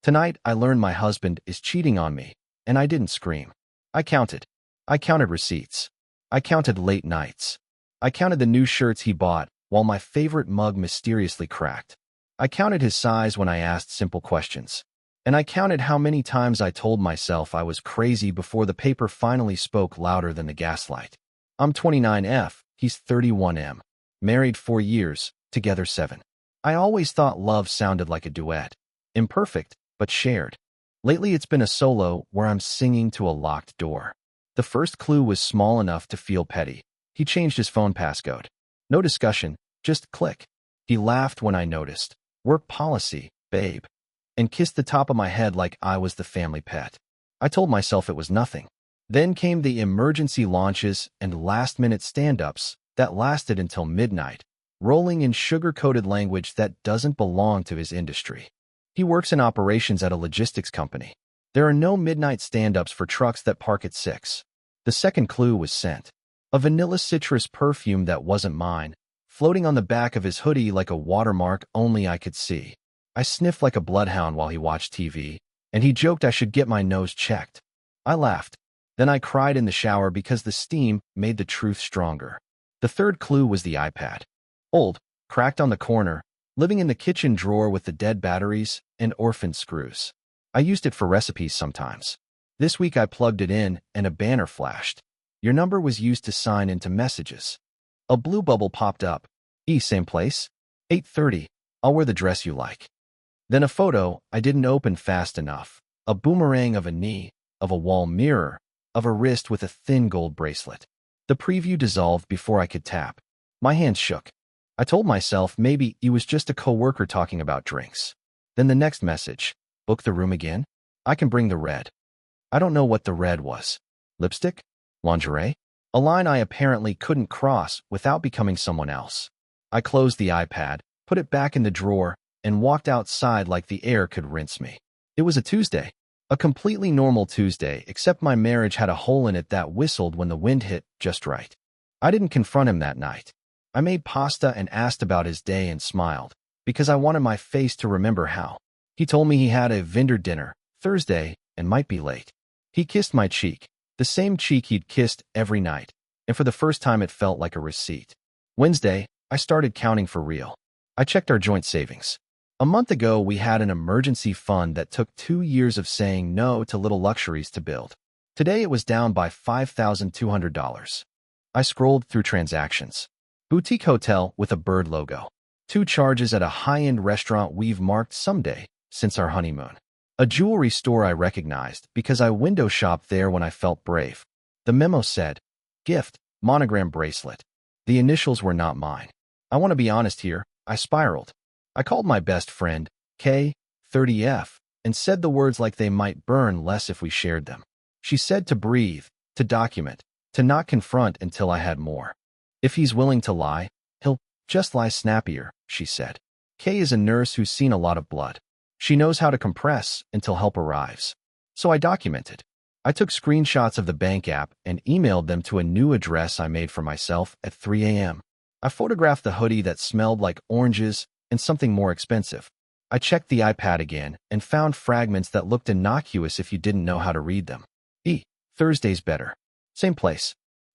Tonight, I learned my husband is cheating on me, and I didn't scream. I counted. I counted receipts. I counted late nights. I counted the new shirts he bought while my favorite mug mysteriously cracked. I counted his size when I asked simple questions. And I counted how many times I told myself I was crazy before the paper finally spoke louder than the gaslight. I'm 29F, he's 31M. Married 4 years, together 7. I always thought love sounded like a duet. Imperfect, but shared. Lately it's been a solo where I'm singing to a locked door. The first clue was small enough to feel petty. He changed his phone passcode. No discussion, just click. He laughed when I noticed. Work policy, babe. And kissed the top of my head like I was the family pet. I told myself it was nothing. Then came the emergency launches and last-minute stand-ups that lasted until midnight, rolling in sugar-coated language that doesn't belong to his industry. He works in operations at a logistics company. There are no midnight stand-ups for trucks that park at 6. The second clue was scent. A vanilla citrus perfume that wasn't mine, floating on the back of his hoodie like a watermark only I could see. I sniffed like a bloodhound while he watched TV, and he joked I should get my nose checked. I laughed. Then I cried in the shower because the steam made the truth stronger. The third clue was the iPad. Old, cracked on the corner, living in the kitchen drawer with the dead batteries and orphaned screws. I used it for recipes sometimes. This week I plugged it in and a banner flashed. Your number was used to sign into messages. A blue bubble popped up. Same place? 8:30. I'll wear the dress you like. Then a photo I didn't open fast enough. A boomerang of a knee, of a wall mirror, of a wrist with a thin gold bracelet. The preview dissolved before I could tap. My hands shook. I told myself maybe he was just a coworker talking about drinks. Then the next message. Book the room again? I can bring the red. I don't know what the red was. Lipstick? Lingerie? A line I apparently couldn't cross without becoming someone else. I closed the iPad, put it back in the drawer, and walked outside like the air could rinse me. It was a Tuesday. A completely normal Tuesday, except my marriage had a hole in it that whistled when the wind hit just right. I didn't confront him that night. I made pasta and asked about his day and smiled, because I wanted my face to remember how. He told me he had a vendor dinner, Thursday, and might be late. He kissed my cheek, the same cheek he'd kissed every night, and for the first time it felt like a receipt. Wednesday, I started counting for real. I checked our joint savings. A month ago, we had an emergency fund that took 2 years of saying no to little luxuries to build. Today, it was down by $5,200. I scrolled through transactions. Boutique hotel with a bird logo. 2 charges at a high-end restaurant we've marked someday since our honeymoon. A jewelry store I recognized because I window shopped there when I felt brave. The memo said, gift, monogram bracelet. The initials were not mine. I want to be honest here, I spiraled. I called my best friend, K, 30F, and said the words like they might burn less if we shared them. She said to breathe, to document, to not confront until I had more. If he's willing to lie, he'll just lie snappier, she said. K is a nurse who's seen a lot of blood. She knows how to compress until help arrives. So I documented. I took screenshots of the bank app and emailed them to a new address I made for myself at 3 a.m. I photographed the hoodie that smelled like oranges and something more expensive. I checked the iPad again and found fragments that looked innocuous if you didn't know how to read them. Thursday's better. Same place.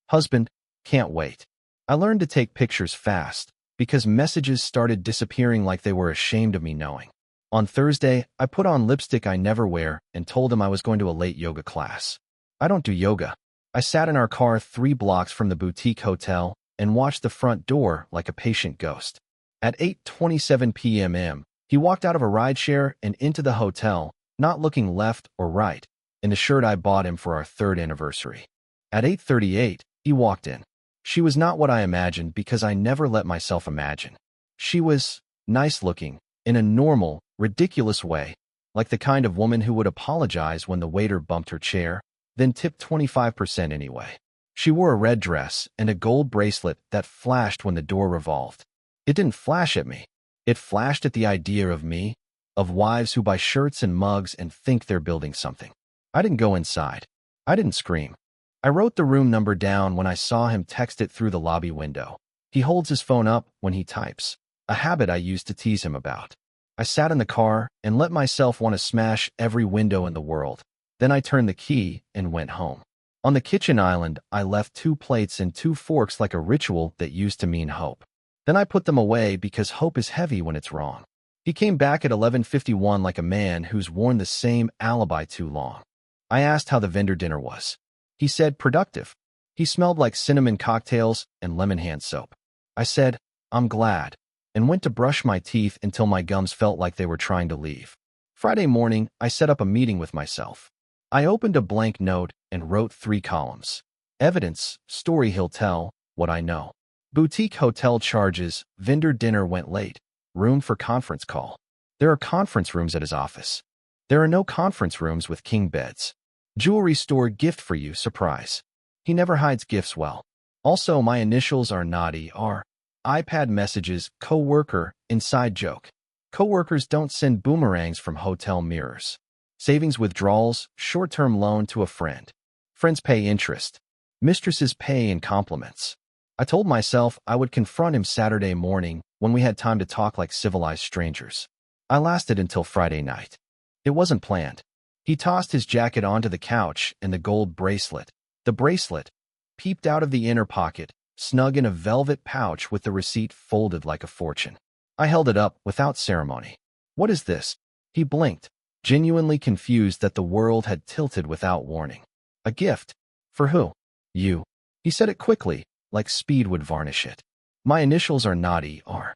Husband, can't wait. I learned to take pictures fast because messages started disappearing like they were ashamed of me knowing. On Thursday, I put on lipstick I never wear and told him I was going to a late yoga class. I don't do yoga. I sat in our car 3 blocks from the boutique hotel and watched the front door like a patient ghost. At 8:27 p.m., he walked out of a rideshare and into the hotel, not looking left or right, in the shirt I bought him for our 3rd anniversary. At 8:38, he walked in. She was not what I imagined because I never let myself imagine. She was nice-looking, in a normal, ridiculous way, like the kind of woman who would apologize when the waiter bumped her chair, then tip 25% anyway. She wore a red dress and a gold bracelet that flashed when the door revolved. It didn't flash at me. It flashed at the idea of me, of wives who buy shirts and mugs and think they're building something. I didn't go inside. I didn't scream. I wrote the room number down when I saw him text it through the lobby window. He holds his phone up when he types, a habit I used to tease him about. I sat in the car and let myself want to smash every window in the world. Then I turned the key and went home. On the kitchen island, I left 2 plates and 2 forks like a ritual that used to mean hope. Then I put them away because hope is heavy when it's wrong. He came back at 11:51 like a man who's worn the same alibi too long. I asked how the vendor dinner was. He said, productive. He smelled like cinnamon cocktails and lemon hand soap. I said, I'm glad, and went to brush my teeth until my gums felt like they were trying to leave. Friday morning, I set up a meeting with myself. I opened a blank note and wrote 3 columns. Evidence, story he'll tell, what I know. Boutique hotel charges, vendor dinner went late, room for conference call. There are conference rooms at his office. There are no conference rooms with king beds. Jewelry store gift for you, surprise. He never hides gifts well. Also, my initials are naughty, R. iPad messages, co-worker, inside joke. Co-workers don't send boomerangs from hotel mirrors. Savings withdrawals, short-term loan to a friend. Friends pay interest. Mistresses pay in compliments. I told myself I would confront him Saturday morning when we had time to talk like civilized strangers. I lasted until Friday night. It wasn't planned. He tossed his jacket onto the couch and the gold bracelet. The bracelet peeped out of the inner pocket, snug in a velvet pouch with the receipt folded like a fortune. I held it up without ceremony. What is this? He blinked, genuinely confused that the world had tilted without warning. A gift? For who? You. He said it quickly, like speed would varnish it. My initials are naughty, R.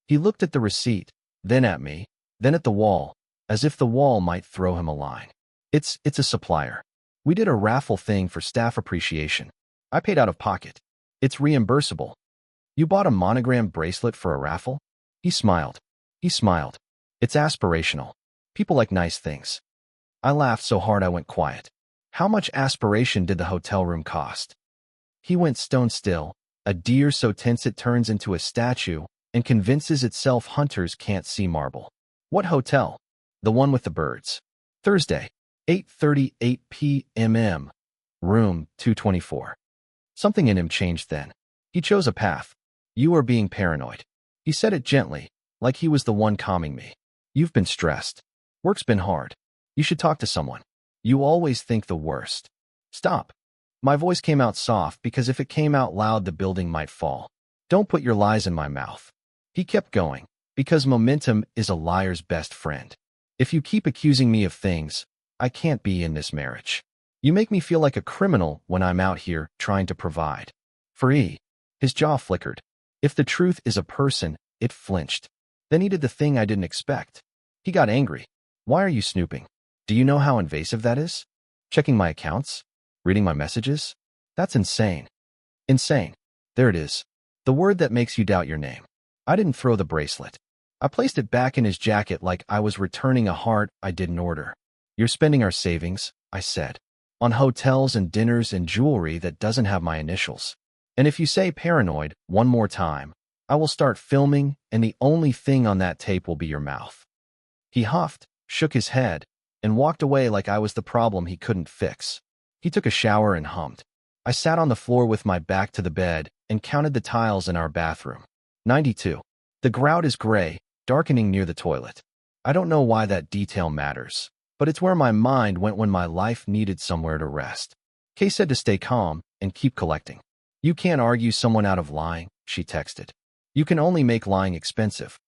He looked at the receipt, then at me, then at the wall, as if the wall might throw him a line. It's a supplier. We did a raffle thing for staff appreciation. I paid out of pocket. It's reimbursable. You bought a monogram bracelet for a raffle? He smiled. It's aspirational. People like nice things. I laughed so hard I went quiet. How much aspiration did the hotel room cost? He went stone still, a deer so tense it turns into a statue and convinces itself hunters can't see marble. What hotel? The one with the birds. Thursday, 8:38 p.m. Room 224. Something in him changed then. He chose a path. You are being paranoid. He said it gently, like he was the one calming me. You've been stressed. Work's been hard. You should talk to someone. You always think the worst. Stop. My voice came out soft because if it came out loud, the building might fall. Don't put your lies in my mouth. He kept going, because momentum is a liar's best friend. If you keep accusing me of things, I can't be in this marriage. You make me feel like a criminal when I'm out here trying to provide. For E. His jaw flickered. If the truth is a person, it flinched. Then he did the thing I didn't expect. He got angry. Why are you snooping? Do you know how invasive that is? Checking my accounts? Reading my messages? That's insane. Insane. There it is. The word that makes you doubt your name. I didn't throw the bracelet. I placed it back in his jacket like I was returning a heart I didn't order. You're spending our savings, I said, on hotels and dinners and jewelry that doesn't have my initials. And if you say paranoid one more time, I will start filming and the only thing on that tape will be your mouth. He huffed, shook his head, and walked away like I was the problem he couldn't fix. He took a shower and hummed. I sat on the floor with my back to the bed and counted the tiles in our bathroom. 92. The grout is gray, darkening near the toilet. I don't know why that detail matters, but it's where my mind went when my life needed somewhere to rest. Kay said to stay calm and keep collecting. You can't argue someone out of lying, she texted. You can only make lying expensive.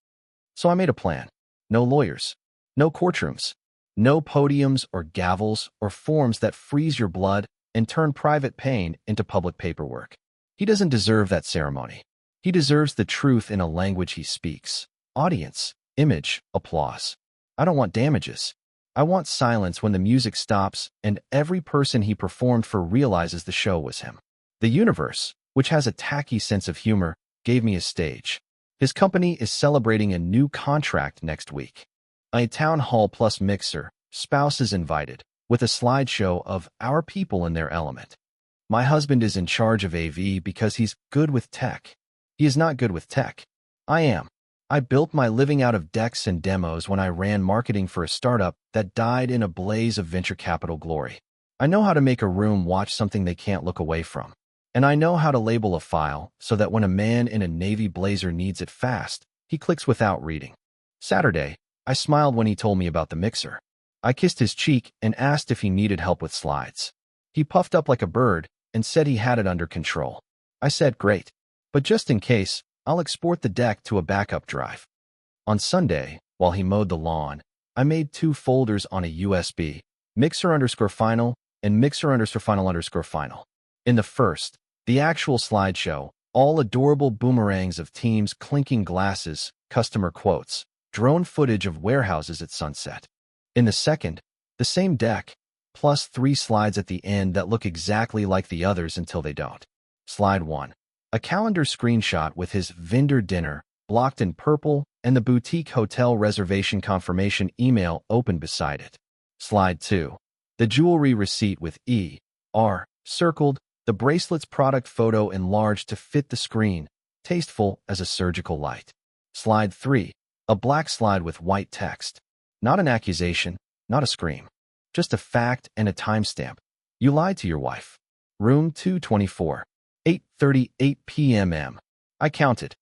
So I made a plan. No lawyers. No courtrooms. No podiums or gavels or forms that freeze your blood and turn private pain into public paperwork. He doesn't deserve that ceremony. He deserves the truth in a language he speaks. Audience, image, applause. I don't want damages. I want silence when the music stops and every person he performed for realizes the show was him. The universe, which has a tacky sense of humor, gave me a stage. His company is celebrating a new contract next week. A town hall plus mixer, spouses invited, with a slideshow of our people in their element. My husband is in charge of AV because he's good with tech. He is not good with tech. I am. I built my living out of decks and demos when I ran marketing for a startup that died in a blaze of venture capital glory. I know how to make a room watch something they can't look away from. And I know how to label a file so that when a man in a navy blazer needs it fast, he clicks without reading. Saturday, I smiled when he told me about the mixer. I kissed his cheek and asked if he needed help with slides. He puffed up like a bird and said he had it under control. I said, great. But just in case, I'll export the deck to a backup drive. On Sunday, while he mowed the lawn, I made 2 folders on a USB, mixer_final and mixer_final_final. In the first, the actual slideshow, all adorable boomerangs of teams clinking glasses, customer quotes, drone footage of warehouses at sunset. In the second, the same deck, plus 3 slides at the end that look exactly like the others until they don't. Slide 1. A calendar screenshot with his vendor dinner, blocked in purple, and the boutique hotel reservation confirmation email open beside it. Slide 2. The jewelry receipt with E.R. circled, the bracelet's product photo enlarged to fit the screen, tasteful as a surgical light. Slide 3. A black slide with white text. Not an accusation, not a scream. Just a fact and a timestamp. You lied to your wife. Room 224. 8:38 p.m. I counted.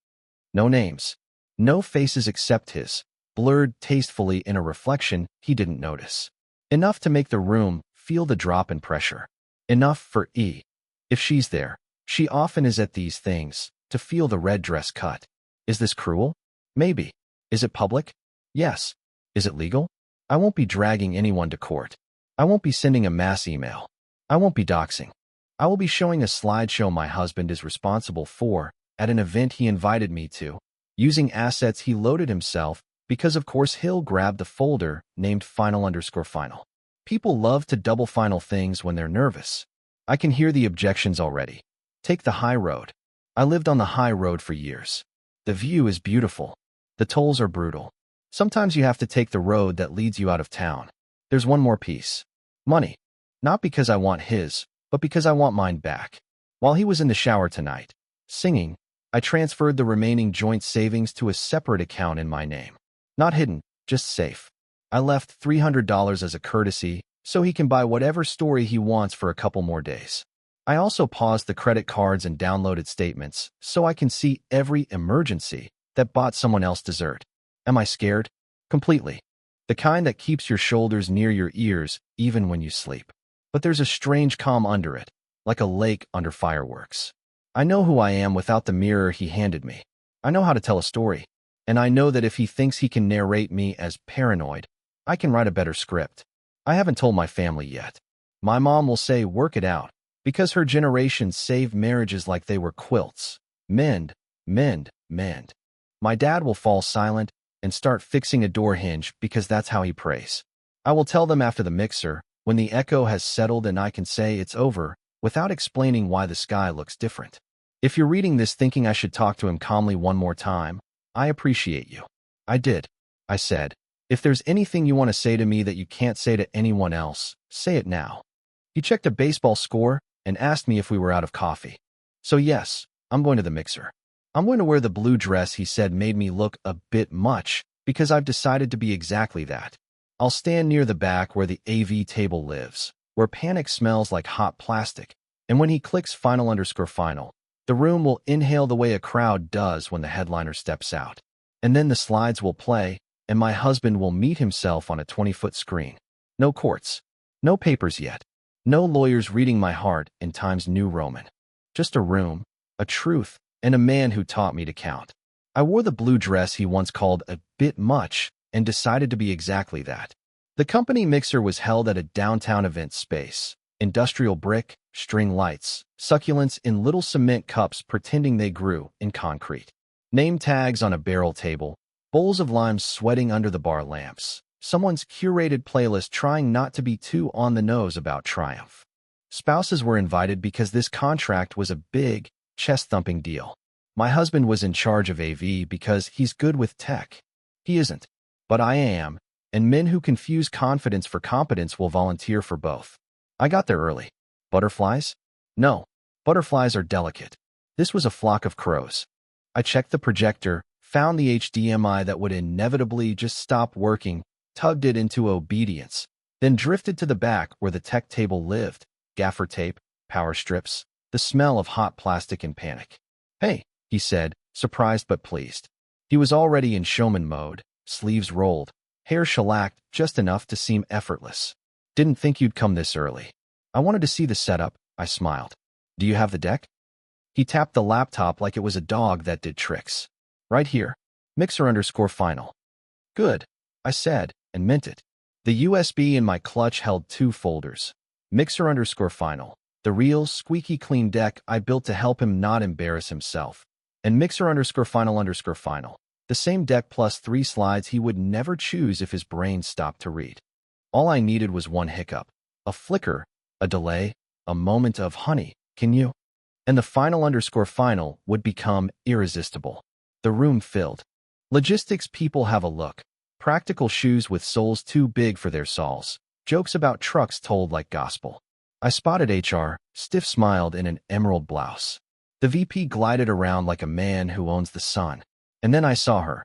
No names. No faces except his, blurred tastefully in a reflection he didn't notice. Enough to make the room feel the drop in pressure. Enough for E. If she's there, she often is at these things, to feel the red dress cut. Is this cruel? Maybe. Is it public? Yes. Is it legal? I won't be dragging anyone to court. I won't be sending a mass email. I won't be doxing. I will be showing a slideshow my husband is responsible for at an event he invited me to, using assets he loaded himself because of course he'll grab the folder named final_final. People love to double final things when they're nervous. I can hear the objections already. Take the high road. I lived on the high road for years. The view is beautiful. The tolls are brutal. Sometimes you have to take the road that leads you out of town. There's one more piece. Money. Not because I want his, but because I want mine back. While he was in the shower tonight, singing, I transferred the remaining joint savings to a separate account in my name. Not hidden, just safe. I left $300 as a courtesy, so he can buy whatever story he wants for a couple more days. I also paused the credit cards and downloaded statements, so I can see every emergency that bought someone else dessert. Am I scared? Completely. The kind that keeps your shoulders near your ears even when you sleep. But there's a strange calm under it, like a lake under fireworks. I know who I am without the mirror he handed me. I know how to tell a story. And I know that if he thinks he can narrate me as paranoid, I can write a better script. I haven't told my family yet. My mom will say, work it out, because her generation saved marriages like they were quilts. Mend, mend, mend. My dad will fall silent and start fixing a door hinge because that's how he prays. I will tell them after the mixer, when the echo has settled and I can say it's over, without explaining why the sky looks different. If you're reading this thinking I should talk to him calmly one more time, I appreciate you. I did. I said, if there's anything you want to say to me that you can't say to anyone else, say it now. He checked a baseball score and asked me if we were out of coffee. So yes, I'm going to the mixer. I'm going to wear the blue dress he said made me look a bit much because I've decided to be exactly that. I'll stand near the back where the AV table lives, where panic smells like hot plastic, and when he clicks final_final, the room will inhale the way a crowd does when the headliner steps out. And then the slides will play, and my husband will meet himself on a 20-foot screen. No courts. No papers yet. No lawyers reading my heart in Times New Roman. Just a room, a truth, and a man who taught me to count. I wore the blue dress he once called a bit much and decided to be exactly that. The company mixer was held at a downtown event space. Industrial brick, string lights, succulents in little cement cups pretending they grew in concrete. Name tags on a barrel table, bowls of limes sweating under the bar lamps. Someone's curated playlist trying not to be too on the nose about Triumph. Spouses were invited because this contract was a big, chest-thumping deal. My husband was in charge of AV because he's good with tech. He isn't, but I am, and men who confuse confidence for competence will volunteer for both. I got there early. Butterflies? No, butterflies are delicate. This was a flock of crows. I checked the projector, found the HDMI that would inevitably just stop working, tugged it into obedience, then drifted to the back where the tech table lived, gaffer tape, power strips, the smell of hot plastic and panic. Hey, he said, surprised but pleased. He was already in showman mode, sleeves rolled, Hair shellacked just enough to seem effortless. Didn't think you'd come this early. I wanted to see the setup, I smiled. Do you have the deck? He tapped the laptop like it was a dog that did tricks. Right here. Mixer_final. Good, I said, and meant it. The USB in my clutch held 2 folders. Mixer_final. The real, squeaky clean deck I built to help him not embarrass himself. And Mixer_final. The same deck plus 3 slides he would never choose if his brain stopped to read. All I needed was one hiccup. A flicker, a delay, a moment of, honey, can you? And the final_final would become irresistible. The room filled. Logistics people have a look. Practical shoes with soles too big for their soles. Jokes about trucks told like gospel. I spotted HR, stiff-smiled in an emerald blouse. The VP glided around like a man who owns the sun. And then I saw her.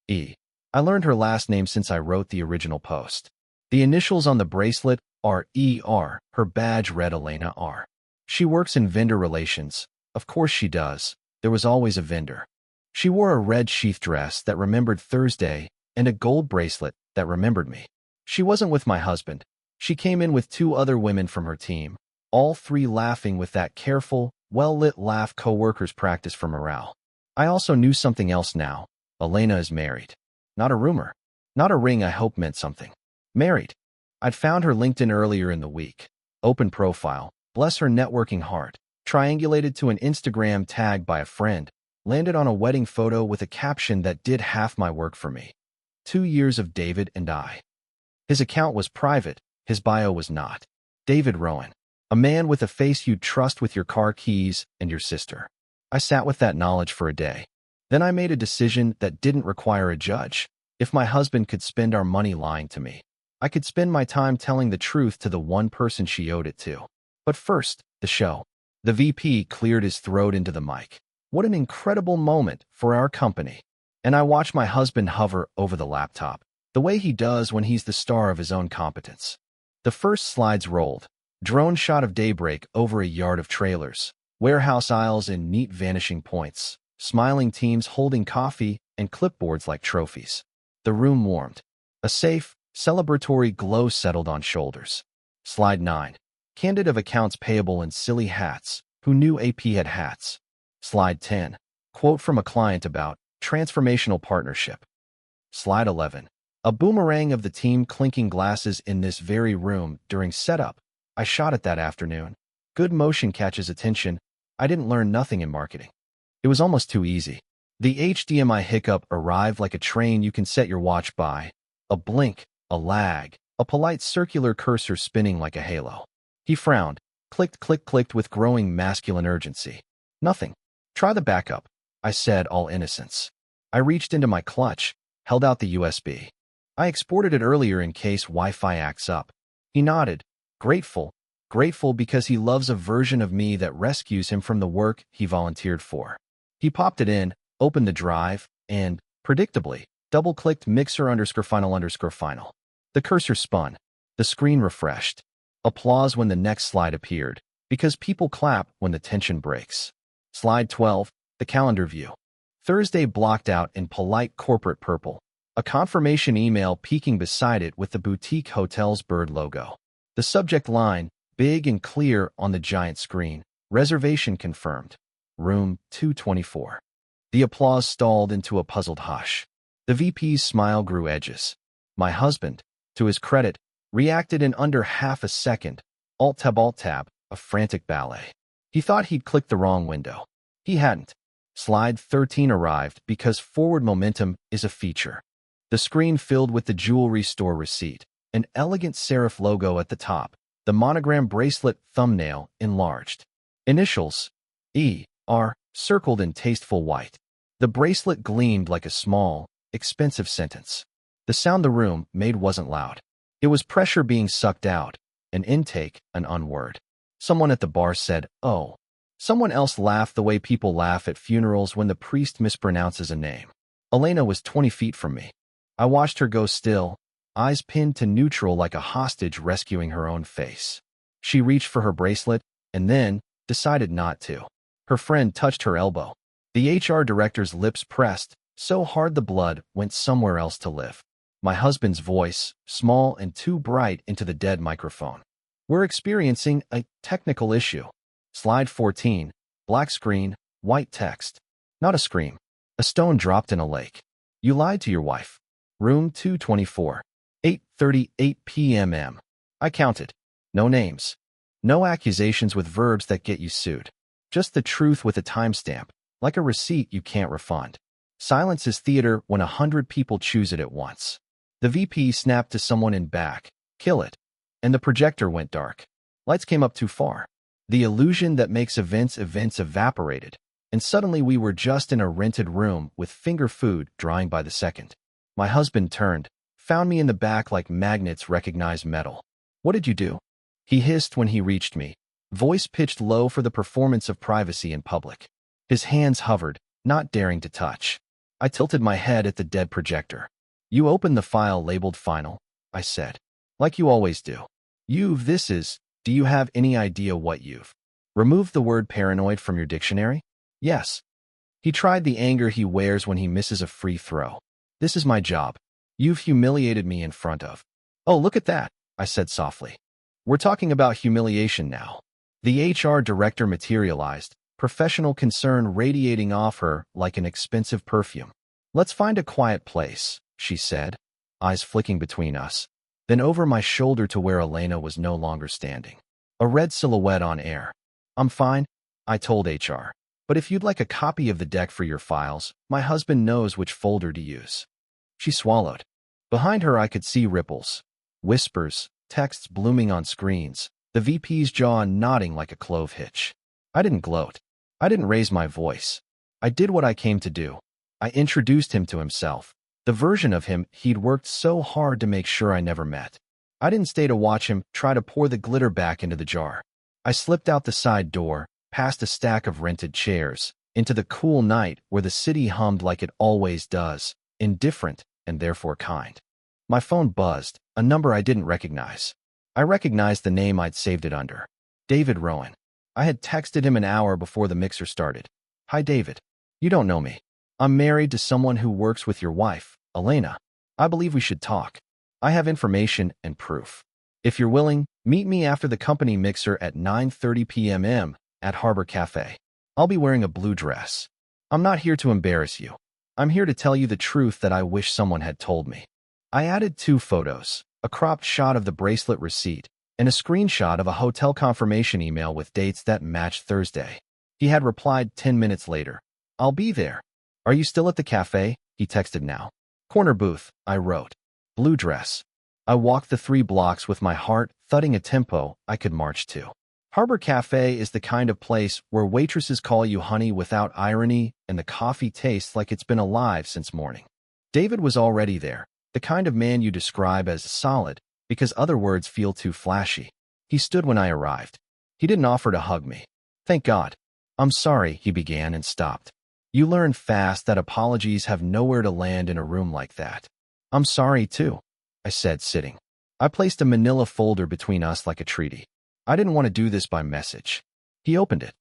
I learned her last name since I wrote the original post. The initials on the bracelet are ER. Her badge read Elena R. She works in vendor relations. Of course she does. There was always a vendor. She wore a red sheath dress that remembered Thursday and a gold bracelet that remembered me. She wasn't with my husband. She came in with 2 other women from her team, all 3 laughing with that careful, well-lit laugh coworkers practice for morale. I also knew something else now. Elena is married. Not a rumor. Not a ring I hope meant something. Married. I'd found her LinkedIn earlier in the week. Open profile. Bless her networking heart. Triangulated to an Instagram tag by a friend. Landed on a wedding photo with a caption that did half my work for me. 2 years of David and I. His account was private. His bio was not. David Rowan. A man with a face you'd trust with your car keys and your sister. I sat with that knowledge for a day. Then I made a decision that didn't require a judge. If my husband could spend our money lying to me, I could spend my time telling the truth to the one person she owed it to. But first, the show. The VP cleared his throat into the mic. What an incredible moment for our company. And I watched my husband hover over the laptop, the way he does when he's the star of his own competence. The first slides rolled. Drone shot of daybreak over a yard of trailers. Warehouse aisles in neat vanishing points. Smiling teams holding coffee and clipboards like trophies. The room warmed. A safe, celebratory glow settled on shoulders. Slide 9. Candid of accounts payable in silly hats. Who knew AP had hats? Slide 10. Quote from a client about transformational partnership. Slide 11. A boomerang of the team clinking glasses in this very room during setup. I shot it that afternoon. Good motion catches attention. I didn't learn nothing in marketing. It was almost too easy. The HDMI hiccup arrived like a train you can set your watch by. A blink, a lag, a polite circular cursor spinning like a halo. He frowned, clicked with growing masculine urgency. Nothing. Try the backup, I said, all innocence. I reached into my clutch, held out the USB. I exported it earlier in case Wi-Fi acts up. He nodded, grateful because he loves a version of me that rescues him from the work he volunteered for. He popped it in, opened the drive, and, predictably, double-clicked Mixer_final. The cursor spun. The screen refreshed. Applause when the next slide appeared, because people clap when the tension breaks. Slide 12, the calendar view. Thursday blocked out in polite corporate purple. A confirmation email peeking beside it with the boutique hotel's bird logo. The subject line, big and clear on the giant screen, reservation confirmed. Room 224. The applause stalled into a puzzled hush. The VP's smile grew edges. My husband, to his credit, reacted in under half a second. Alt-tab, a frantic ballet. He thought he'd clicked the wrong window. He hadn't. Slide 13 arrived because forward momentum is a feature. The screen filled with the jewelry store receipt, an elegant serif logo at the top, the monogram bracelet thumbnail enlarged. Initials, E.R., circled in tasteful white. The bracelet gleamed like a small, expensive sentence. The sound the room made wasn't loud. It was pressure being sucked out, an intake, an unword. Someone at the bar said, "Oh." Someone else laughed the way people laugh at funerals when the priest mispronounces a name. Elena was 20 feet from me. I watched her go still, eyes pinned to neutral like a hostage rescuing her own face. She reached for her bracelet, and then decided not to. Her friend touched her elbow. The HR director's lips pressed, so hard the blood went somewhere else to live. My husband's voice, small and too bright into the dead microphone. We're experiencing a technical issue. Slide 14, black screen, white text. Not a scream. A stone dropped in a lake. You lied to your wife. Room 224. 8:38 p.m. I counted. No names. No accusations with verbs that get you sued. Just the truth with a timestamp, like a receipt you can't refund. Silence is theater when 100 people choose it at once. The VP snapped to someone in back, "Kill it." And the projector went dark. Lights came up too far. The illusion that makes events evaporated, and suddenly we were just in a rented room with finger food drying by the second. My husband turned, found me in the back like magnets recognize metal. "What did you do?" He hissed when he reached me, voice pitched low for the performance of privacy in public. His hands hovered, not daring to touch. I tilted my head at the dead projector. "You opened the file labeled final," I said. "Like you always do. Do you have any idea what you've removed the word paranoid from your dictionary?" "Yes." He tried the anger he wears when he misses a free throw. "This is my job. You've humiliated me in front of—" "Oh, look at that," I said softly. "We're talking about humiliation now." The HR director materialized, professional concern radiating off her like an expensive perfume. "Let's find a quiet place," she said, eyes flicking between us, then over my shoulder to where Elena was no longer standing. A red silhouette on air. "I'm fine," I told HR. "But if you'd like a copy of the deck for your files, my husband knows which folder to use." She swallowed. Behind her I could see ripples, whispers, texts blooming on screens, the VP's jaw nodding like a clove hitch. I didn't gloat. I didn't raise my voice. I did what I came to do. I introduced him to himself, the version of him he'd worked so hard to make sure I never met. I didn't stay to watch him try to pour the glitter back into the jar. I slipped out the side door, past a stack of rented chairs, into the cool night where the city hummed like it always does, indifferent and therefore kind. My phone buzzed, a number I didn't recognize. I recognized the name I'd saved it under. David Rowan. I had texted him an hour before the mixer started. "Hi, David. You don't know me. I'm married to someone who works with your wife, Elena. I believe we should talk. I have information and proof. If you're willing, meet me after the company mixer at 9:30 p.m. at Harbor Cafe. I'll be wearing a blue dress. I'm not here to embarrass you. I'm here to tell you the truth that I wish someone had told me." I added 2 photos, a cropped shot of the bracelet receipt, and a screenshot of a hotel confirmation email with dates that matched Thursday. He had replied 10 minutes later. "I'll be there. Are you still at the cafe?" He texted now. "Corner booth," I wrote. "Blue dress." I walked the 3 blocks with my heart thudding a tempo I could march to. Harbor Cafe is the kind of place where waitresses call you honey without irony and the coffee tastes like it's been alive since morning. David was already there, the kind of man you describe as solid because other words feel too flashy. He stood when I arrived. He didn't offer to hug me. Thank God. "I'm sorry," he began and stopped. You learn fast that apologies have nowhere to land in a room like that. "I'm sorry too," I said, sitting. I placed a manila folder between us like a treaty. I didn't want to do this by message. He opened it.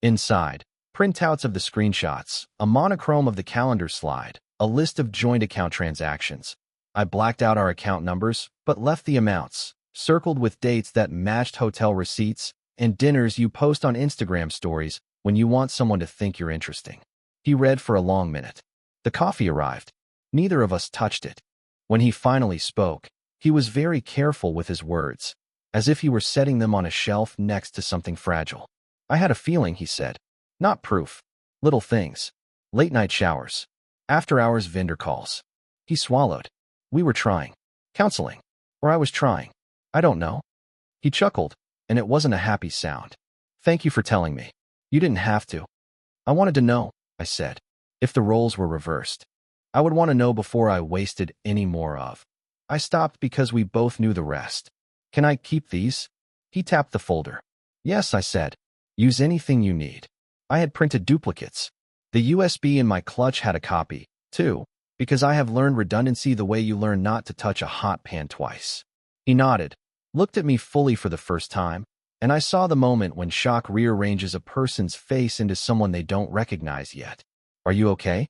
Inside, printouts of the screenshots, a monochrome of the calendar slide, a list of joint account transactions. I blacked out our account numbers, but left the amounts, circled with dates that matched hotel receipts and dinners you post on Instagram stories when you want someone to think you're interesting. He read for a long minute. The coffee arrived. Neither of us touched it. When he finally spoke, he was very careful with his words, as if he were setting them on a shelf next to something fragile. "I had a feeling," he said. "Not proof. Little things. Late-night showers. After-hours vendor calls." He swallowed. "We were trying. Counseling. Or I was trying. I don't know." He chuckled, and it wasn't a happy sound. "Thank you for telling me. You didn't have to." "I wanted to know," I said. "If the roles were reversed. I would want to know before I wasted any more of." I stopped because we both knew the rest. "Can I keep these?" He tapped the folder. "Yes," I said. "Use anything you need." I had printed duplicates. The USB in my clutch had a copy, too, because I have learned redundancy the way you learn not to touch a hot pan twice. He nodded, looked at me fully for the first time, and I saw the moment when shock rearranges a person's face into someone they don't recognize yet. "Are you okay?"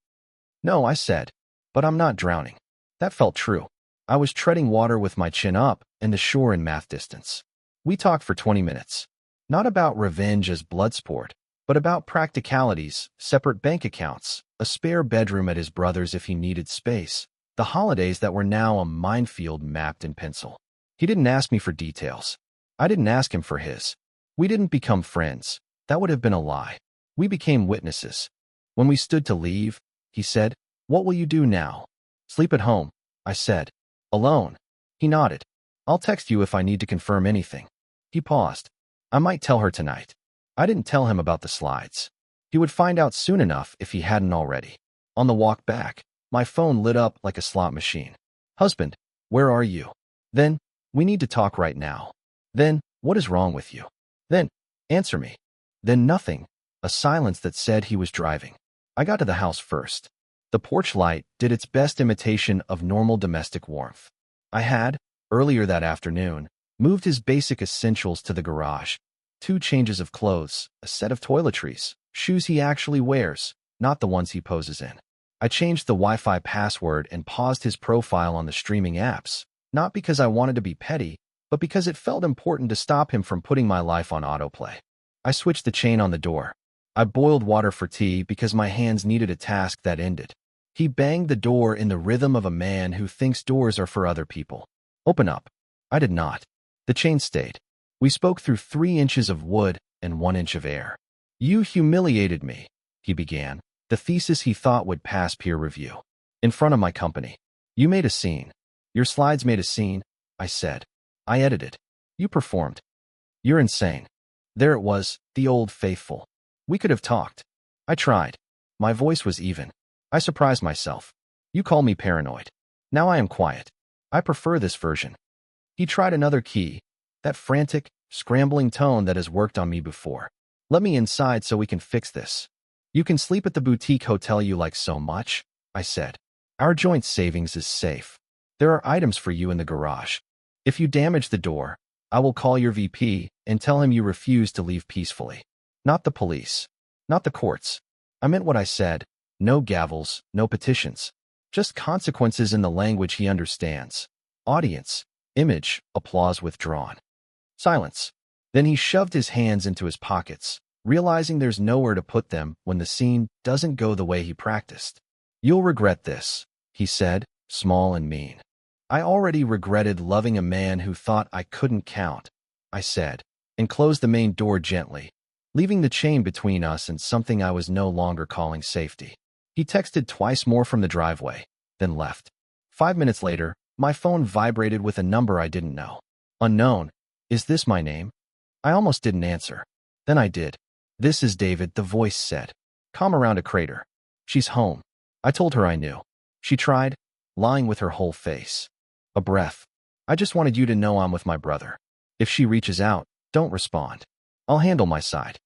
"No," I said, "but I'm not drowning." That felt true. I was treading water with my chin up and the shore in math distance. We talked for 20 minutes. Not about revenge as blood sport, but about practicalities, separate bank accounts, a spare bedroom at his brother's if he needed space, the holidays that were now a minefield mapped in pencil. He didn't ask me for details. I didn't ask him for his. We didn't become friends. That would have been a lie. We became witnesses. When we stood to leave, he said, "What will you do now?" "Sleep at home," I said. "Alone?" He nodded. "I'll text you if I need to confirm anything." He paused. "I might tell her tonight." I didn't tell him about the slides. He would find out soon enough if he hadn't already. On the walk back, my phone lit up like a slot machine. "Husband, where are you?" Then, "We need to talk right now." Then, "What is wrong with you?" Then, "Answer me." Then nothing, a silence that said he was driving. I got to the house first. The porch light did its best imitation of normal domestic warmth. I had, earlier that afternoon, moved his basic essentials to the garage. 2 changes of clothes, a set of toiletries, shoes he actually wears, not the ones he poses in. I changed the Wi-Fi password and paused his profile on the streaming apps, not because I wanted to be petty, but because it felt important to stop him from putting my life on autoplay. I switched the chain on the door. I boiled water for tea because my hands needed a task that ended. He banged the door in the rhythm of a man who thinks doors are for other people. "Open up." I did not. The chain stayed. We spoke through 3 inches of wood and 1 inch of air. "You humiliated me," he began, the thesis he thought would pass peer review. "In front of my company. You made a scene. Your slides made a scene," I said. "I edited. You performed. You're insane." There it was, the old faithful. We could have talked. I tried. My voice was even. I surprised myself. "You call me paranoid. Now I am quiet. I prefer this version." He tried another key, that frantic, scrambling tone that has worked on me before. "Let me inside so we can fix this." "You can sleep at the boutique hotel you like so much," I said. "Our joint savings is safe. There are items for you in the garage. If you damage the door, I will call your VP and tell him you refuse to leave peacefully. Not the police. Not the courts." I meant what I said. No gavels, no petitions. Just consequences in the language he understands. Audience, image, applause withdrawn. Silence. Then he shoved his hands into his pockets, realizing there's nowhere to put them when the scene doesn't go the way he practiced. "You'll regret this," he said, small and mean. "I already regretted loving a man who thought I couldn't count," I said, and closed the main door gently, leaving the chain between us and something I was no longer calling safety. He texted twice more from the driveway, then left. 5 minutes later, my phone vibrated with a number I didn't know. "Unknown. Is this my name?" I almost didn't answer. Then I did. "This is David," the voice said. "Calm around a crater. She's home." I told her I knew. She tried, lying with her whole face. A breath. "I just wanted you to know I'm with my brother. If she reaches out, don't respond. I'll handle my side."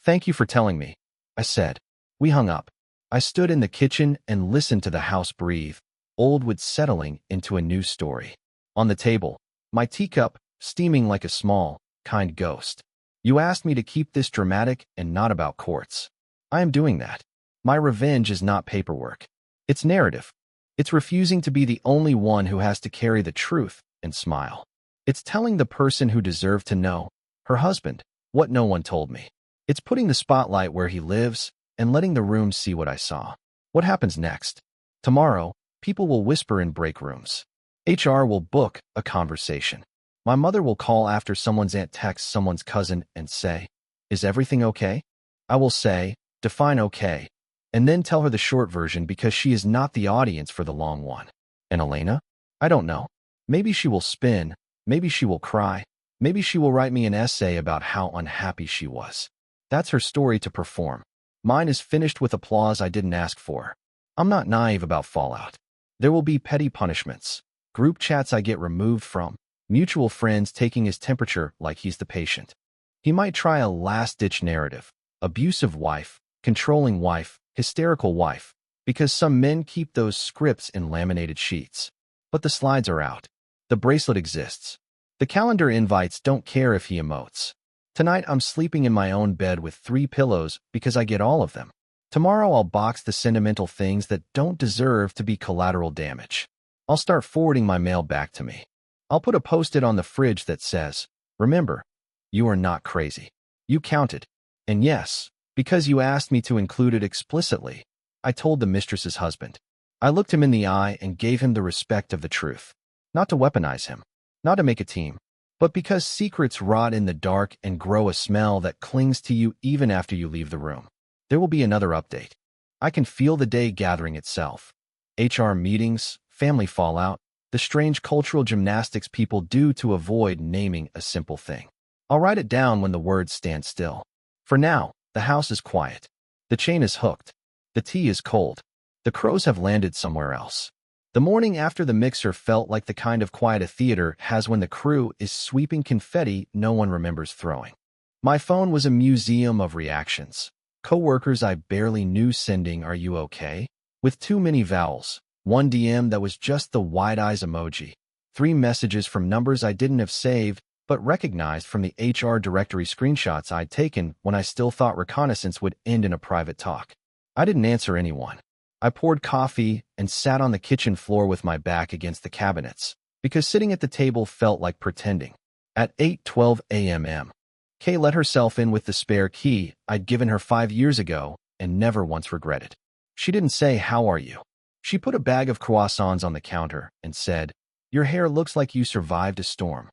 "Thank you for telling me," I said. We hung up. I stood in the kitchen and listened to the house breathe, old wood settling into a new story. On the table, my teacup, steaming like a small, kind ghost. "You asked me to keep this dramatic and not about courts. I am doing that. My revenge is not paperwork. It's narrative. It's refusing to be the only one who has to carry the truth and smile. It's telling the person who deserved to know, her husband, what no one told me. It's putting the spotlight where he lives and letting the room see what I saw." What happens next? Tomorrow, people will whisper in break rooms. HR will book a conversation. My mother will call after someone's aunt texts someone's cousin and say, "Is everything okay?" I will say, "Define okay," and then tell her the short version because she is not the audience for the long one. And Elena? I don't know. Maybe she will spin. Maybe she will cry. Maybe she will write me an essay about how unhappy she was. That's her story to perform. Mine is finished with applause I didn't ask for. I'm not naive about fallout. There will be petty punishments, group chats I get removed from, mutual friends taking his temperature like he's the patient. He might try a last-ditch narrative, abusive wife, controlling wife, hysterical wife, because some men keep those scripts in laminated sheets. But the slides are out. The bracelet exists. The calendar invites don't care if he emotes. Tonight I'm sleeping in my own bed with 3 pillows because I get all of them. Tomorrow I'll box the sentimental things that don't deserve to be collateral damage. I'll start forwarding my mail back to me. I'll put a post-it on the fridge that says, "Remember, you are not crazy. You counted." And yes, because you asked me to include it explicitly, I told the mistress's husband. I looked him in the eye and gave him the respect of the truth. Not to weaponize him, not to make a team, but because secrets rot in the dark and grow a smell that clings to you even after you leave the room. There will be another update. I can feel the day gathering itself. HR meetings, family fallout, the strange cultural gymnastics people do to avoid naming a simple thing. I'll write it down when the words stand still. For now, the house is quiet. The chain is hooked. The tea is cold. The crows have landed somewhere else. The morning after the mixer felt like the kind of quiet a theater has when the crew is sweeping confetti no one remembers throwing. My phone was a museum of reactions. Coworkers I barely knew sending "Are you okay?" with too many vowels. One DM that was just the wide eyes emoji. 3 messages from numbers I didn't have saved, but recognized from the HR directory screenshots I'd taken when I still thought reconnaissance would end in a private talk. I didn't answer anyone. I poured coffee and sat on the kitchen floor with my back against the cabinets, because sitting at the table felt like pretending. At 8:12 a.m., Kay let herself in with the spare key I'd given her 5 years ago and never once regretted. She didn't say, "How are you?" She put a bag of croissants on the counter and said, "Your hair looks like you survived a storm."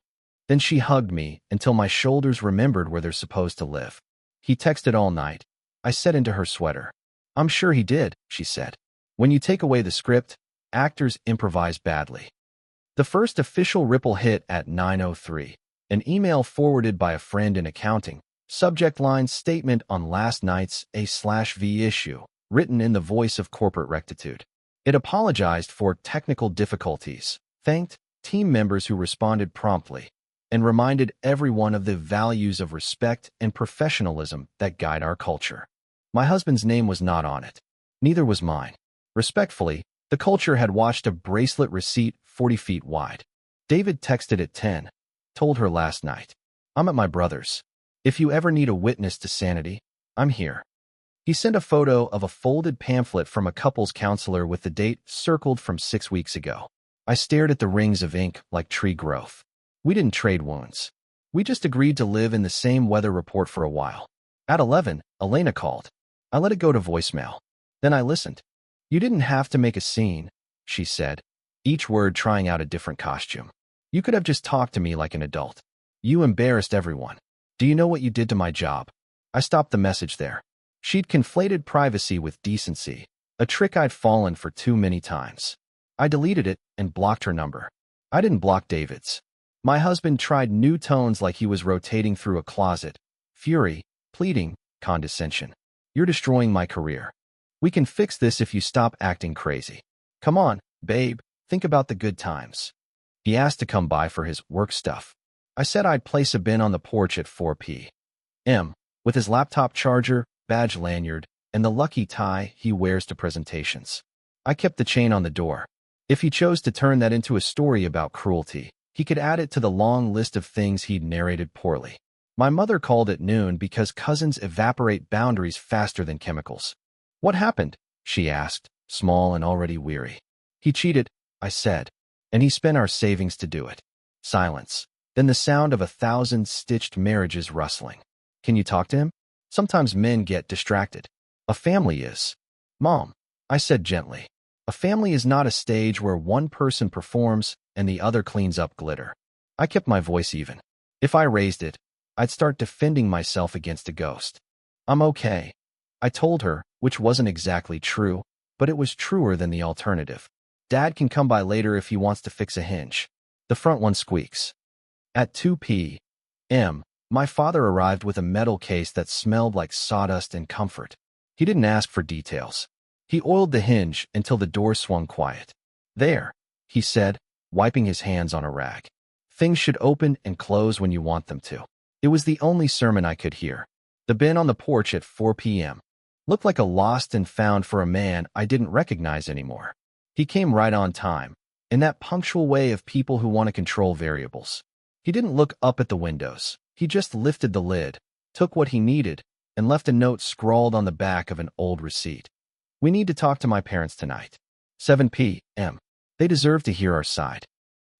Then she hugged me until my shoulders remembered where they're supposed to live. "He texted all night," I said into her sweater. "I'm sure he did," she said. When you take away the script, actors improvise badly. The first official ripple hit at 9:03. An email forwarded by a friend in accounting. Subject line: statement on last night's A/V issue, written in the voice of corporate rectitude. It apologized for technical difficulties, thanked team members who responded promptly, and reminded everyone of the values of respect and professionalism that guide our culture. My husband's name was not on it. Neither was mine. Respectfully, the culture had watched a bracelet receipt 40 feet wide. David texted at 10. Told her last night. "I'm at my brother's. If you ever need a witness to sanity, I'm here." He sent a photo of a folded pamphlet from a couples counselor with the date circled from 6 weeks ago. I stared at the rings of ink like tree growth. We didn't trade wounds. We just agreed to live in the same weather report for a while. At 11, Elena called. I let it go to voicemail. Then I listened. "You didn't have to make a scene," she said, each word trying out a different costume. "You could have just talked to me like an adult. You embarrassed everyone. Do you know what you did to my job?" I stopped the message there. She'd conflated privacy with decency, a trick I'd fallen for too many times. I deleted it and blocked her number. I didn't block David's. My husband tried new tones like he was rotating through a closet. Fury, pleading, condescension. "You're destroying my career. We can fix this if you stop acting crazy. Come on, babe, think about the good times." He asked to come by for his work stuff. I said I'd place a bin on the porch at 4 p.m. with his laptop charger, badge lanyard, and the lucky tie he wears to presentations. I kept the chain on the door. If he chose to turn that into a story about cruelty, he could add it to the long list of things he'd narrated poorly. My mother called at noon because cousins evaporate boundaries faster than chemicals. "What happened?" she asked, small and already weary. "He cheated," I said, "and he spent our savings to do it." Silence. Then the sound of 1,000 stitched marriages rustling. "Can you talk to him? Sometimes men get distracted." "A family is." "Mom," I said gently, "a family is not a stage where one person performs and the other cleans up glitter." I kept my voice even. If I raised it, I'd start defending myself against a ghost. "I'm okay," I told her, which wasn't exactly true, but it was truer than the alternative. "Dad can come by later if he wants to fix a hinge. The front one squeaks." At 2 p.m., my father arrived with a metal case that smelled like sawdust and comfort. He didn't ask for details. He oiled the hinge until the door swung quiet. "There," he said, wiping his hands on a rag. "Things should open and close when you want them to." It was the only sermon I could hear. The bin on the porch at 4 p.m. looked like a lost and found for a man I didn't recognize anymore. He came right on time, in that punctual way of people who want to control variables. He didn't look up at the windows. He just lifted the lid, took what he needed, and left a note scrawled on the back of an old receipt. "We need to talk to my parents tonight. 7 p.m. They deserve to hear our side.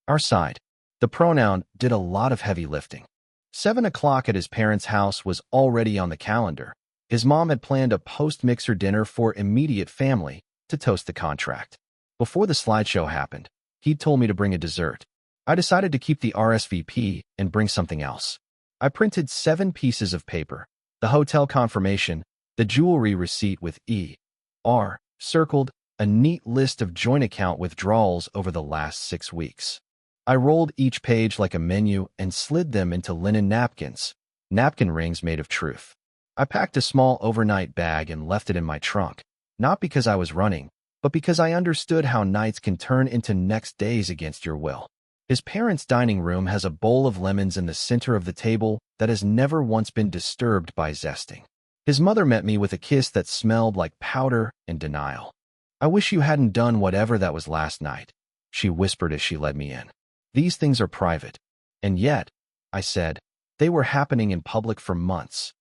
Our side. The pronoun did a lot of heavy lifting. 7 o'clock at his parents' house was already on the calendar. His mom had planned a post-mixer dinner for immediate family to toast the contract. Before the slideshow happened, he'd told me to bring a dessert. I decided to keep the RSVP and bring something else. I printed 7 pieces of paper, the hotel confirmation, the jewelry receipt with E.R. circled, a neat list of joint account withdrawals over the last 6 weeks. I rolled each page like a menu and slid them into linen napkins, napkin rings made of truth. I packed a small overnight bag and left it in my trunk, not because I was running, but because I understood how nights can turn into next days against your will. His parents' dining room has a bowl of lemons in the center of the table that has never once been disturbed by zesting. His mother met me with a kiss that smelled like powder and denial. "I wish you hadn't done whatever that was last night," she whispered as she led me in. "These things are private." "And yet," I said, "they were happening in public for months."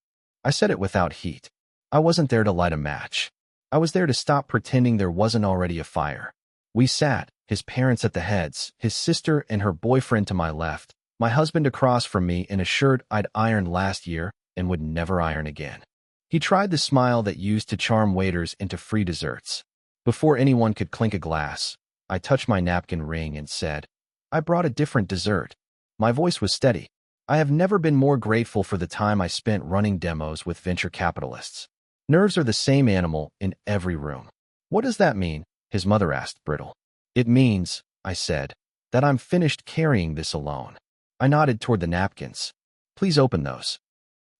I said it without heat. I wasn't there to light a match. I was there to stop pretending there wasn't already a fire. We sat, his parents at the heads, his sister and her boyfriend to my left, my husband across from me in a shirt I'd ironed last year and would never iron again. He tried the smile that used to charm waiters into free desserts. Before anyone could clink a glass, I touched my napkin ring and said, "I brought a different dessert." My voice was steady. I have never been more grateful for the time I spent running demos with venture capitalists. Nerves are the same animal in every room. "What does that mean?" his mother asked, brittle. "It means," I said, "that I'm finished carrying this alone." I nodded toward the napkins. "Please open those."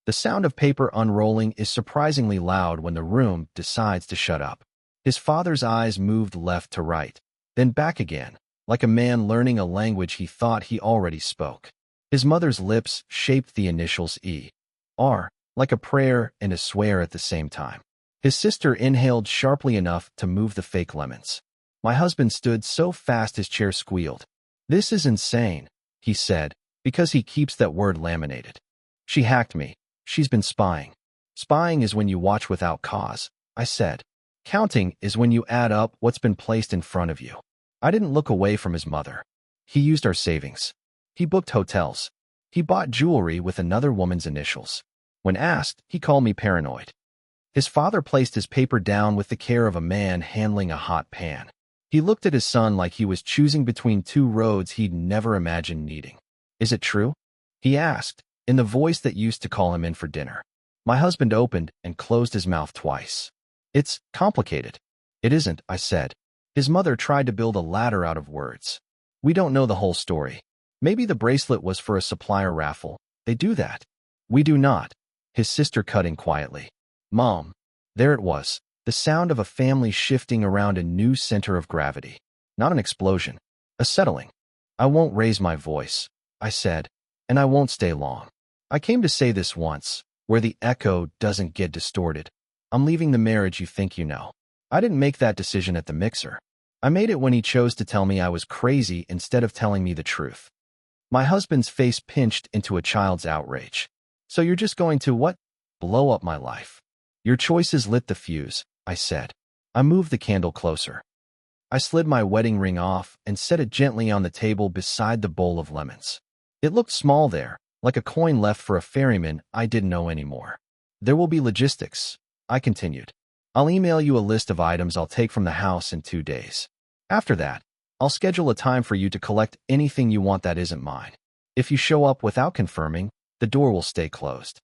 The sound of paper unrolling is surprisingly loud when the room decides to shut up. His father's eyes moved left to right, then back again, like a man learning a language he thought he already spoke. His mother's lips shaped the initials E.R., like a prayer and a swear at the same time. His sister inhaled sharply enough to move the fake lemons. My husband stood so fast his chair squealed. "This is insane," he said, "because he keeps that word laminated." "She hacked me. She's been spying." "Spying is when you watch without cause," I said. "Counting is when you add up what's been placed in front of you." I didn't look away from his mother. He used our savings. He booked hotels. He bought jewelry with another woman's initials. When asked, he called me paranoid. His father placed his paper down with the care of a man handling a hot pan. He looked at his son like he was choosing between 2 roads he'd never imagined needing. "Is it true?" he asked, in the voice that used to call him in for dinner. My husband opened and closed his mouth twice. "It's complicated." "It isn't," I said. His mother tried to build a ladder out of words. "We don't know the whole story. Maybe the bracelet was for a supplier raffle. They do that." "We do not." His sister cut in quietly. "Mom." There it was, the sound of a family shifting around a new center of gravity. Not an explosion, a settling. "I won't raise my voice," I said, "and I won't stay long. I came to say this once, where the echo doesn't get distorted. I'm leaving the marriage you think you know." I didn't make that decision at the mixer. I made it when he chose to tell me I was crazy instead of telling me the truth. My husband's face pinched into a child's outrage. "So you're just going to what? Blow up my life?" "Your choices lit the fuse," I said. I moved the candle closer. I slid my wedding ring off and set it gently on the table beside the bowl of lemons. It looked small there, like a coin left for a ferryman I didn't know anymore. "There will be logistics," I continued. "I'll email you a list of items I'll take from the house in 2 days. After that, I'll schedule a time for you to collect anything you want that isn't mine. If you show up without confirming, the door will stay closed."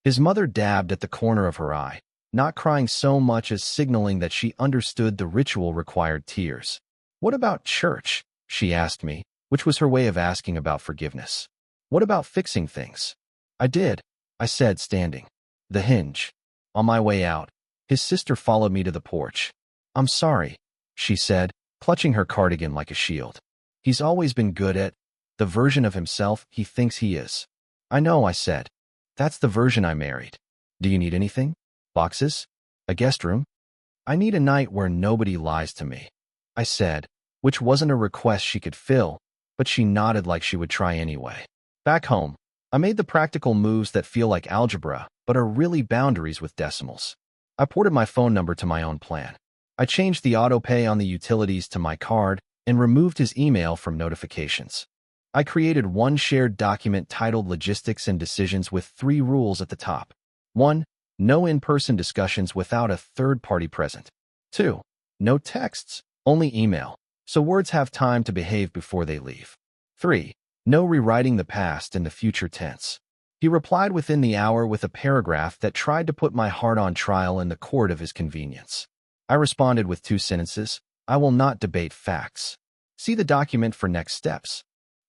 His mother dabbed at the corner of her eye, not crying so much as signaling that she understood the ritual required tears. "What about church?" she asked me, which was her way of asking about forgiveness. "What about fixing things?" "I did," I said, standing. "The hinge." On my way out, his sister followed me to the porch. "I'm sorry," she said, clutching her cardigan like a shield. "He's always been good at the version of himself he thinks he is." "I know," I said. "That's the version I married. Do you need anything? Boxes? A guest room?" "I need a night where nobody lies to me," I said, which wasn't a request she could fill, but she nodded like she would try anyway. Back home, I made the practical moves that feel like algebra, but are really boundaries with decimals. I ported my phone number to my own plan. I changed the auto pay on the utilities to my card and removed his email from notifications. I created one shared document titled Logistics and Decisions with 3 rules at the top. 1. No in-person discussions without a third party present. 2. No texts, only email, so words have time to behave before they leave. 3. No rewriting the past in the future tense. He replied within the hour with a paragraph that tried to put my heart on trial in the court of his convenience. I responded with 2 sentences. I will not debate facts. See the document for next steps.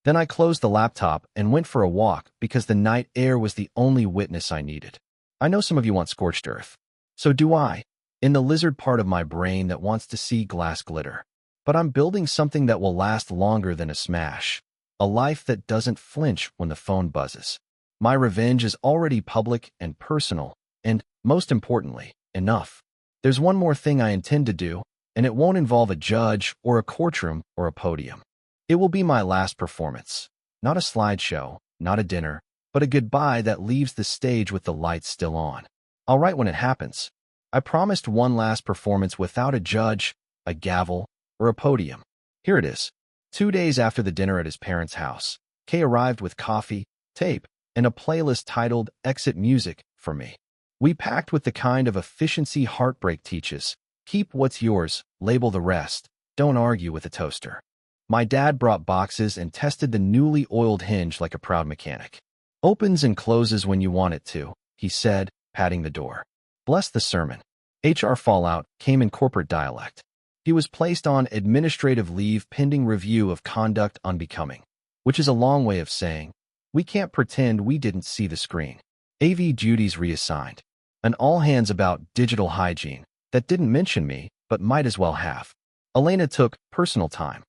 Then I closed the laptop and went for a walk because the night air was the only witness I needed. I know some of you want scorched earth. So do I, in the lizard part of my brain that wants to see glass glitter. But I'm building something that will last longer than a smash. A life that doesn't flinch when the phone buzzes. My revenge is already public and personal, and, most importantly, enough. There's one more thing I intend to do, and it won't involve a judge or a courtroom or a podium. It will be my last performance. Not a slideshow, not a dinner, but a goodbye that leaves the stage with the lights still on. I'll write when it happens. I promised one last performance without a judge, a gavel, or a podium. Here it is. 2 days after the dinner at his parents' house, Kay arrived with coffee, tape, and a playlist titled Exit Music for me. We packed with the kind of efficiency heartbreak teaches. Keep what's yours, label the rest, don't argue with a toaster. My dad brought boxes and tested the newly oiled hinge like a proud mechanic. Opens and closes when you want it to, he said, patting the door. Bless the sermon. HR fallout came in corporate dialect. He was placed on administrative leave pending review of conduct unbecoming, which is a long way of saying, we can't pretend we didn't see the screen. AV duties reassigned. An all-hands about digital hygiene that didn't mention me, but might as well have. Elena took personal time.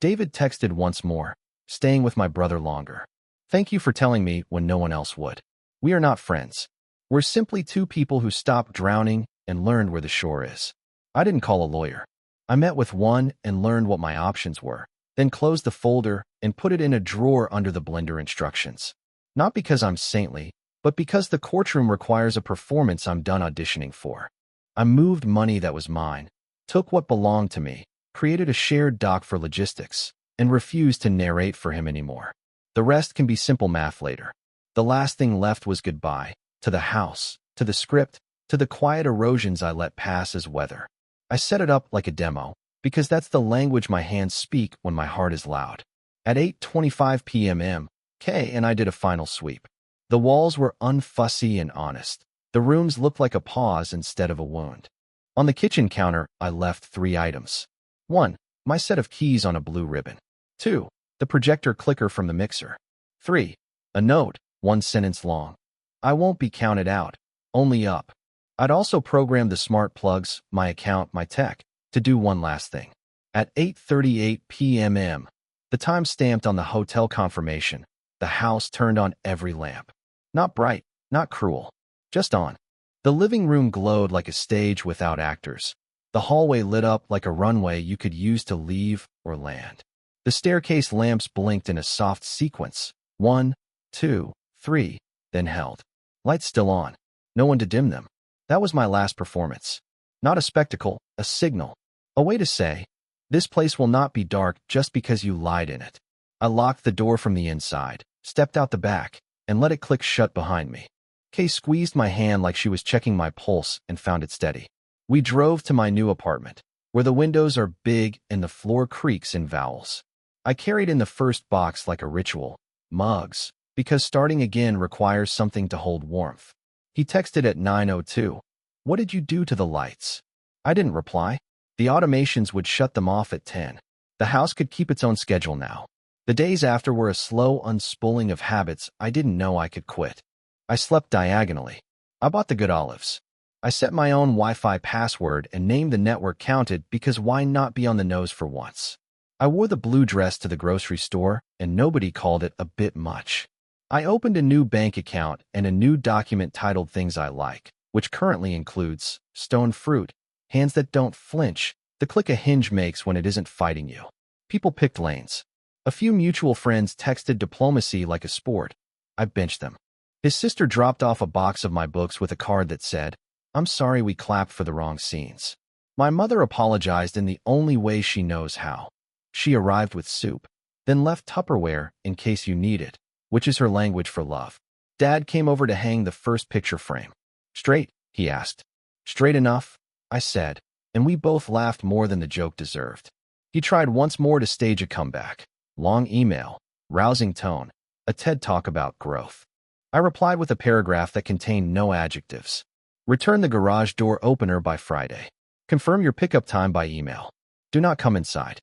David texted once more, staying with my brother longer. Thank you for telling me when no one else would. We are not friends. We're simply 2 people who stopped drowning and learned where the shore is. I didn't call a lawyer. I met with one and learned what my options were, then closed the folder and put it in a drawer under the blender instructions. Not because I'm saintly, but because the courtroom requires a performance I'm done auditioning for. I moved money that was mine, took what belonged to me, created a shared doc for logistics, and refused to narrate for him anymore. The rest can be simple math later. The last thing left was goodbye, to the house, to the script, to the quiet erosions I let pass as weather. I set it up like a demo, because that's the language my hands speak when my heart is loud. At 8:25 p.m. Kay and I did a final sweep. The walls were unfussy and honest. The rooms looked like a pause instead of a wound. On the kitchen counter, I left 3 items. 1. My set of keys on a blue ribbon. 2. The projector clicker from the mixer. 3. A note, 1 sentence long. I won't be counted out, only up. I'd also programmed the smart plugs, my account, my tech, to do one last thing. At 8:38 p.m., the time stamped on the hotel confirmation, the house turned on every lamp. Not bright, not cruel, just on. The living room glowed like a stage without actors. The hallway lit up like a runway you could use to leave or land. The staircase lamps blinked in a soft sequence. 1, 2, 3, then held. Lights still on. No one to dim them. That was my last performance. Not a spectacle, a signal. A way to say, this place will not be dark just because you lied in it. I locked the door from the inside, stepped out the back, and let it click shut behind me. Kay squeezed my hand like she was checking my pulse and found it steady. We drove to my new apartment, where the windows are big and the floor creaks in vowels. I carried in the first box like a ritual, mugs, because starting again requires something to hold warmth. He texted at 9:02. What did you do to the lights? I didn't reply. The automations would shut them off at 10. The house could keep its own schedule now. The days after were a slow unspooling of habits I didn't know I could quit. I slept diagonally. I bought the good olives. I set my own Wi-Fi password and named the network counted because why not be on the nose for once? I wore the blue dress to the grocery store and nobody called it a bit much. I opened a new bank account and a new document titled Things I Like, which currently includes stone fruit, hands that don't flinch, the click a hinge makes when it isn't fighting you. People picked lanes. A few mutual friends texted diplomacy like a sport. I benched them. His sister dropped off a box of my books with a card that said, I'm sorry we clapped for the wrong scenes. My mother apologized in the only way she knows how. She arrived with soup, then left Tupperware in case you need it, which is her language for love. Dad came over to hang the first picture frame. Straight? He asked. Straight enough, I said, and we both laughed more than the joke deserved. He tried once more to stage a comeback. Long email, rousing tone, a TED talk about growth. I replied with a paragraph that contained no adjectives. Return the garage door opener by Friday. Confirm your pickup time by email. Do not come inside.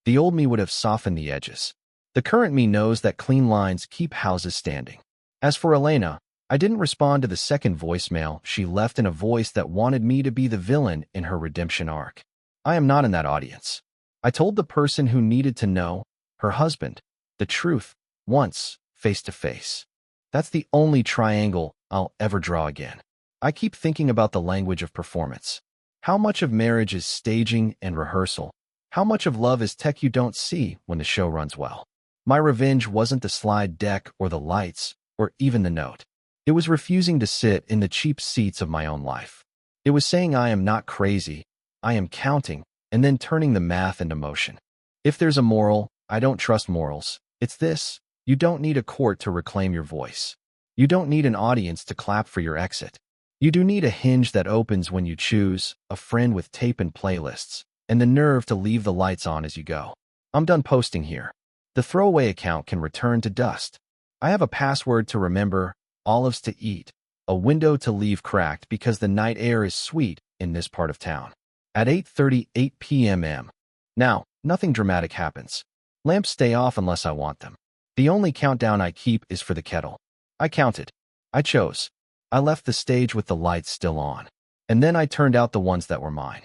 The old me would have softened the edges. The current me knows that clean lines keep houses standing. As for Elena, I didn't respond to the second voicemail she left in a voice that wanted me to be the villain in her redemption arc. I am not in that audience. I told the person who needed to know, her husband, the truth, once, face to face. That's the only triangle I'll ever draw again. I keep thinking about the language of performance. How much of marriage is staging and rehearsal? How much of love is tech you don't see when the show runs well? My revenge wasn't the slide deck or the lights or even the note. It was refusing to sit in the cheap seats of my own life. It was saying I am not crazy, I am counting, and then turning the math into motion. If there's a moral, I don't trust morals. It's this: you don't need a court to reclaim your voice. You don't need an audience to clap for your exit. You do need a hinge that opens when you choose, a friend with tape and playlists, and the nerve to leave the lights on as you go. I'm done posting here. The throwaway account can return to dust. I have a password to remember, olives to eat, a window to leave cracked because the night air is sweet in this part of town. At 8:38 p.m. Now, nothing dramatic happens. Lamps stay off unless I want them. The only countdown I keep is for the kettle. I counted. I chose. I left the stage with the lights still on. And then I turned out the ones that were mine.